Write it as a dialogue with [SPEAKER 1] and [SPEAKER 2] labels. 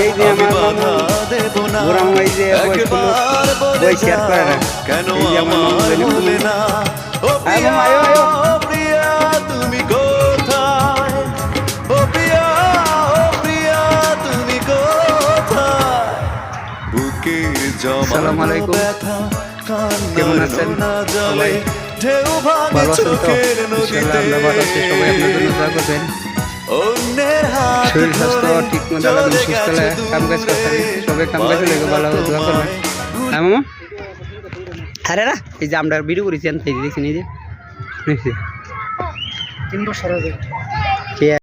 [SPEAKER 1] এই যে আমার মামু বুড়া মামা এই যে বই শেয়ার করে না এই যে আমার মামু বলে আয় মামা আয়ো আয়ো
[SPEAKER 2] তুমি কোথায় ও প্রিয়া তুমি কোথায় বুকে জমা
[SPEAKER 1] আসসালামু আলাইকুম কেমন আছেন সবাই
[SPEAKER 2] ঢেউ ভাঙে
[SPEAKER 1] ভালো আছেন তো
[SPEAKER 2] চোখের নদীতে
[SPEAKER 1] ইনশাআল্লাহ আমরা ভালো আছি সবাই আপনাদের জন্য দোয়া করবেন
[SPEAKER 2] অন্যের হাত
[SPEAKER 1] শরীর স্বাস্থ্য
[SPEAKER 2] ধরে
[SPEAKER 1] ঠিক মতো লাগবে
[SPEAKER 2] চলে
[SPEAKER 1] সুস্থ
[SPEAKER 2] গেছে
[SPEAKER 1] লাগে কাম কাজ করতে
[SPEAKER 2] দূরে।
[SPEAKER 1] সবাই কাম কাজ লেগে ভালো দোয়া করবেন হ্যাঁ মামা আরে না এই যে আমরা ভিডিও করেছি দেখছি নিজে
[SPEAKER 3] 3 বছর আগে